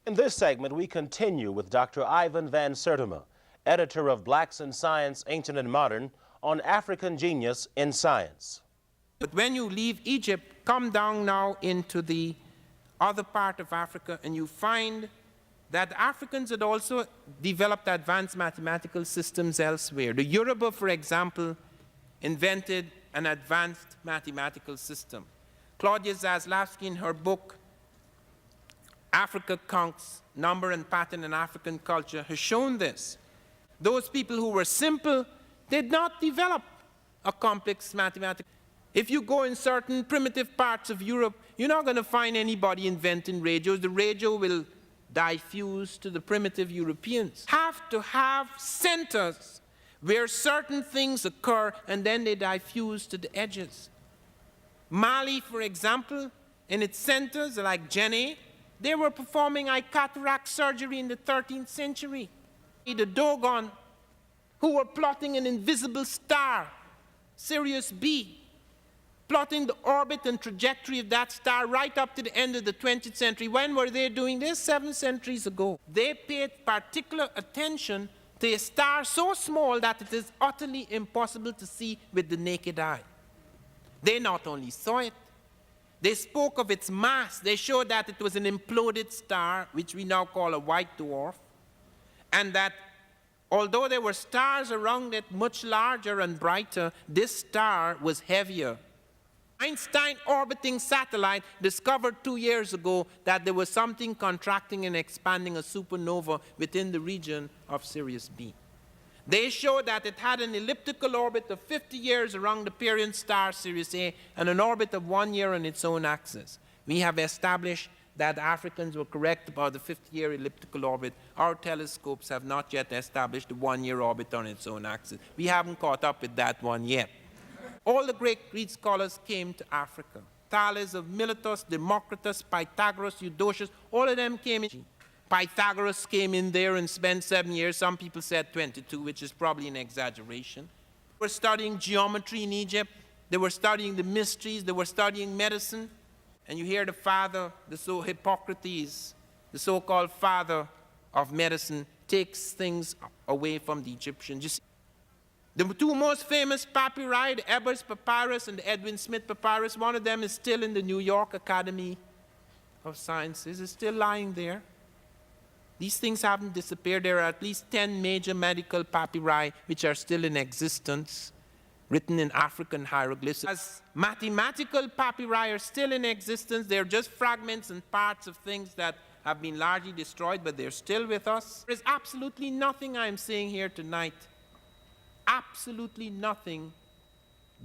In this segment, we continue with Dr. Ivan van Sertima, editor of Blacks in Science, Ancient and Modern, on African genius in science. But when you leave Egypt, come down now into the other part of Africa, and you find that Africans had also developed advanced mathematical systems elsewhere. The Yoruba, for example, invented an advanced mathematical system. Claudia Zaslavsky, in her book, Africa Counts, Number and Pattern in African Culture, has shown this. Those people who were simple did not develop a complex mathematical. If you go in certain primitive parts of Europe, you're not going to find anybody inventing radios. The radio will diffuse to the primitive Europeans. Have to have centers where certain things occur and then they diffuse to the edges. Mali, for example, in its centers like Djenné, they were performing eye cataract surgery in the 13th century. The Dogon, who were plotting an invisible star, Sirius B, plotting the orbit and trajectory of that star right up to the end of the 20th century. When were they doing this? 7 centuries ago. They paid particular attention to a star so small that it is utterly impossible to see with the naked eye. They not only saw it, they spoke of its mass. They showed that it was an imploded star, which we now call a white dwarf, and that although there were stars around it much larger and brighter, this star was heavier. Einstein orbiting satellite discovered 2 years ago that there was something contracting and expanding, a supernova within the region of Sirius B. They showed that it had an elliptical orbit of 50 years around the parent star Sirius A and an orbit of 1 year on its own axis. We have established that Africans were correct about the 50-year elliptical orbit. Our telescopes have not yet established the 1 year orbit on its own axis. We haven't caught up with that one yet. All the great Greek scholars came to Africa. Thales of Miletus, Democritus, Pythagoras, Eudoxus, all of them came in. Pythagoras came in there and spent 7 years. Some people said 22, which is probably an exaggeration. They were studying geometry in Egypt. They were studying the mysteries. They were studying medicine. And you hear the father, Hippocrates, the so-called father of medicine, takes things away from the Egyptians. The two most famous papyri, the Ebers Papyrus and the Edwin Smith Papyrus, one of them is still in the New York Academy of Sciences. It's still lying there. These things haven't disappeared. There are at least 10 major medical papyri which are still in existence, written in African hieroglyphs. As mathematical papyri are still in existence, they're just fragments and parts of things that have been largely destroyed, but they're still with us. There is absolutely nothing I'm saying here tonight, absolutely nothing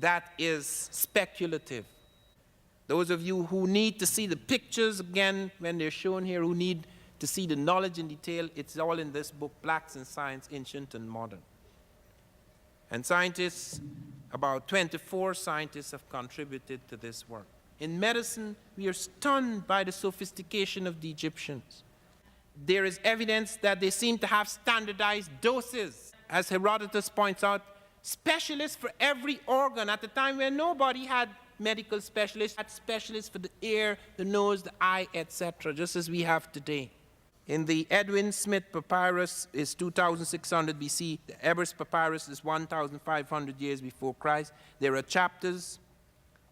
that is speculative. Those of you who need to see the pictures again when they're shown here, who need to see the knowledge in detail, it's all in this book, Blacks in Science, Ancient and Modern. And scientists, about 24 scientists have contributed to this work. In medicine, we are stunned by the sophistication of the Egyptians. There is evidence that they seem to have standardized doses. As Herodotus points out, specialists for every organ at a time when nobody had medical specialists, had specialists for the ear, the nose, the eye, etc., just as we have today. In the Edwin Smith Papyrus is 2600 BC. The Ebers Papyrus is 1500 years before Christ. There are chapters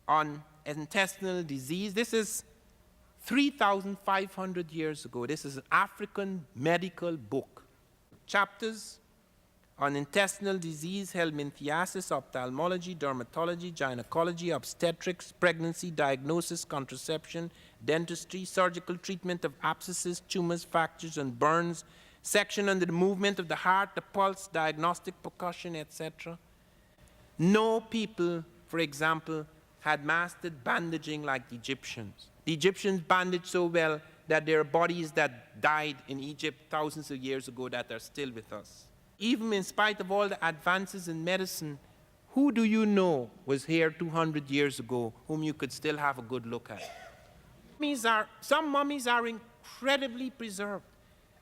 on intestinal disease. This is 3,500 years ago. This is an African medical book. Chapters on intestinal disease, helminthiasis, ophthalmology, dermatology, gynecology, obstetrics, pregnancy, diagnosis, contraception, dentistry, surgical treatment of abscesses, tumors, fractures, and burns, section under the movement of the heart, the pulse, diagnostic percussion, etc. No people, for example, had mastered bandaging like the Egyptians. The Egyptians bandaged so well that there are bodies that died in Egypt thousands of years ago that are still with us. Even in spite of all the advances in medicine, who do you know was here 200 years ago whom you could still have a good look at? Some mummies are incredibly preserved.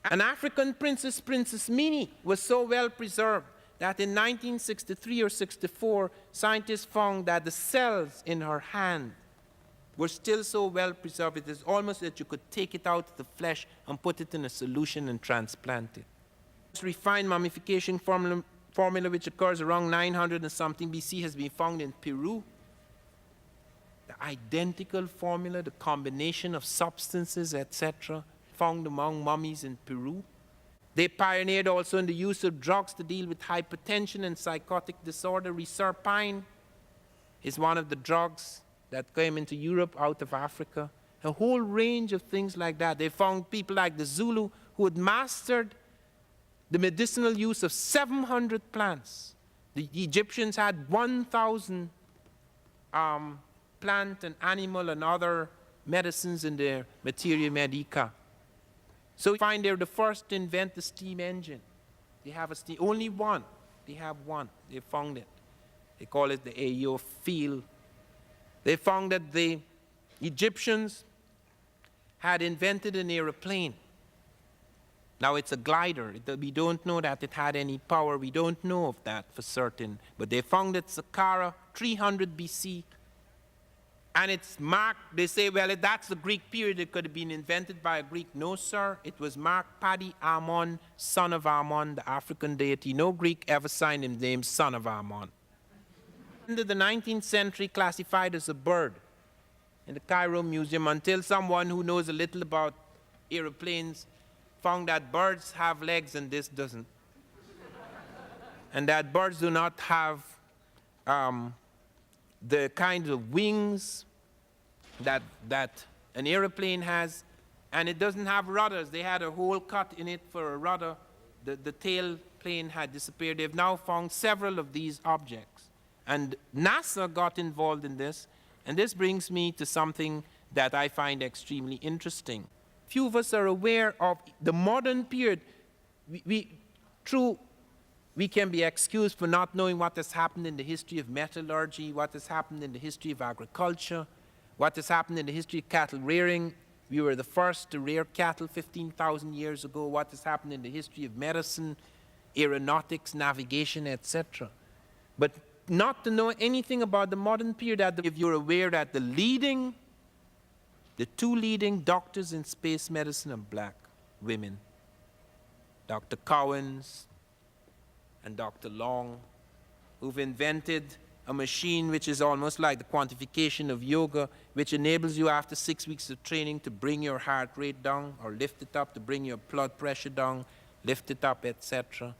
An African princess, Princess Mini, was so well preserved that in 1963 or 64, scientists found that the cells in her hand were still so well preserved. It is almost that you could take it out of the flesh and put it in a solution and transplant it. This refined mummification formula which occurs around 900 and something BC has been found in Peru. The identical formula, the combination of substances, etc., found among mummies in Peru. They pioneered also in the use of drugs to deal with hypertension and psychotic disorder. Serpine is one of the drugs that came into Europe out of Africa. A whole range of things like that. They found people like the Zulu who had mastered the medicinal use of 700 plants. The Egyptians had 1,000 plant and animal and other medicines in their materia medica. So you find they're the first to invent the steam engine. They have a steam, only one. They have one. They found it. They call it the Ayo field. They found that the Egyptians had invented an airplane. Now it's a glider. We don't know that it had any power. We don't know of that for certain. But they found it Saqqara, 300 BC. And it's marked, they say, well, that's the Greek period. It could have been invented by a Greek. No, sir. It was marked Paddy Amon, son of Amon, the African deity. No Greek ever signed him name son of Amon. In the 19th century, classified as a bird in the Cairo Museum until someone who knows a little about aeroplanes found that birds have legs and this doesn't. And that birds do not have the kinds of wings that an airplane has, and it doesn't have rudders. They had a hole cut in it for a rudder. The tail plane had disappeared. They've now found several of these objects. And NASA got involved in this, and this brings me to something that I find extremely interesting. Few of us are aware of the modern period. We can be excused for not knowing what has happened in the history of metallurgy, what has happened in the history of agriculture, what has happened in the history of cattle rearing. We were the first to rear cattle 15,000 years ago. What has happened in the history of medicine, aeronautics, navigation, etc. But not to know anything about the modern period, if you're aware that the two leading doctors in space medicine are black women, Dr. Cowens and Dr. Long, who've invented a machine which is almost like the quantification of yoga, which enables you after 6 weeks of training to bring your heart rate down or lift it up, to bring your blood pressure down, lift it up, etc.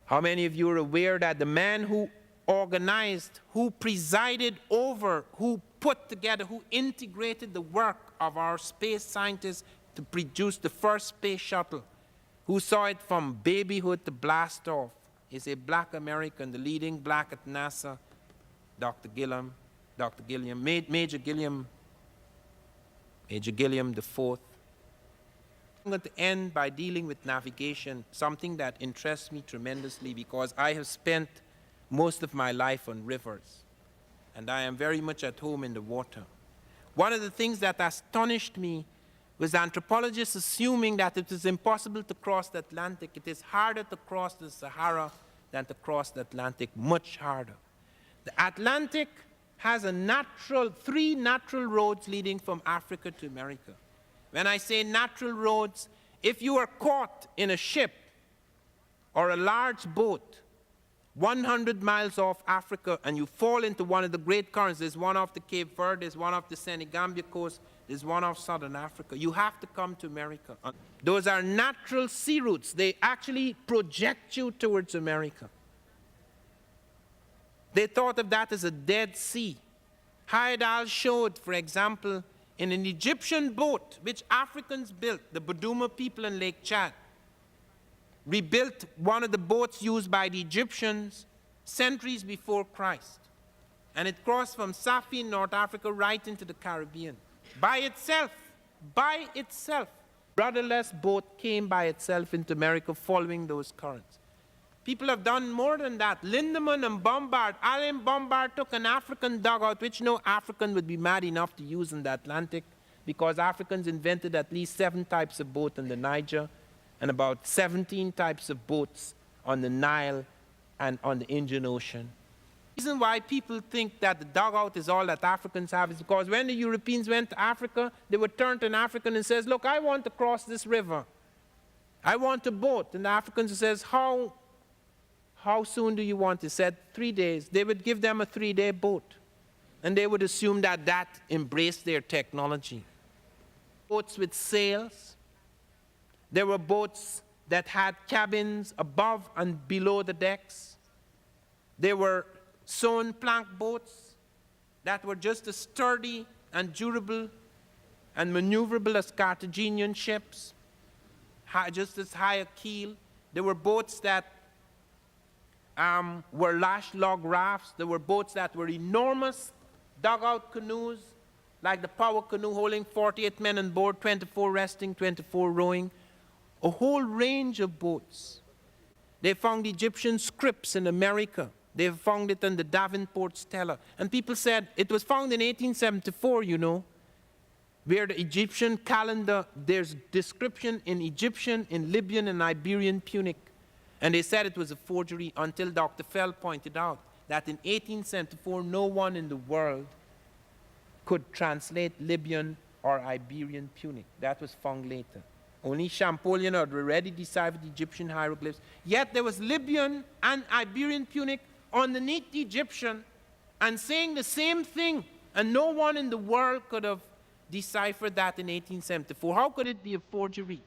How many of you are aware that the man who organized, who presided over, who put together, who integrated the work of our space scientists to produce the first space shuttle, who saw it from babyhood to blast off, is a black American, the leading black at NASA, Dr. Gilliam, Major Gilliam IV. I'm going to end by dealing with navigation, something that interests me tremendously because I have spent most of my life on rivers, and I am very much at home in the water. One of the things that astonished me was anthropologists assuming that it is impossible to cross the Atlantic. It is harder to cross the Sahara than to cross the Atlantic, much harder. The Atlantic has three natural roads leading from Africa to America. When I say natural roads, if you are caught in a ship or a large boat 100 miles off Africa and you fall into one of the great currents, there's one off the Cape Verde, there's one off the Senegambia coast, there's one off southern Africa, you have to come to America. Those are natural sea routes. They actually project you towards America. They thought of that as a dead sea. Hayedal showed, for example, in an Egyptian boat, which Africans built, the Buduma people in Lake Chad, rebuilt one of the boats used by the Egyptians centuries before Christ. And it crossed from Safi in North Africa right into the Caribbean. By itself. Rudderless boat came by itself into America following those currents. People have done more than that. Lindemann and Bombard. Alain Bombard took an African dugout, which no African would be mad enough to use in the Atlantic, because Africans invented at least 7 types of boat in the Niger, and about 17 types of boats on the Nile and on the Indian Ocean. The reason why people think that the dugout is all that Africans have is because when the Europeans went to Africa, they would turn to an African and says, look, I want to cross this river. I want a boat. And the African says, how soon do you want? He said, 3 days. They would give them a 3-day boat. And they would assume that that embraced their technology. Boats with sails. There were boats that had cabins above and below the decks. There were sewn plank boats that were just as sturdy and durable and maneuverable as Carthaginian ships, just as high a keel. There were boats that were lash log rafts. There were boats that were enormous dugout canoes, like the power canoe holding 48 men on board, 24 resting, 24 rowing. A whole range of boats. They found Egyptian scripts in America. They found it in the Davenport Stela. And people said it was found in 1874, you know, where the Egyptian calendar, there's description in Egyptian, in Libyan, and Iberian Punic. And they said it was a forgery until Dr. Fell pointed out that in 1874, no one in the world could translate Libyan or Iberian Punic. That was found later. Only Champollion had already deciphered Egyptian hieroglyphs. Yet there was Libyan and Iberian Punic underneath the Egyptian and saying the same thing. And no one in the world could have deciphered that in 1874. How could it be a forgery?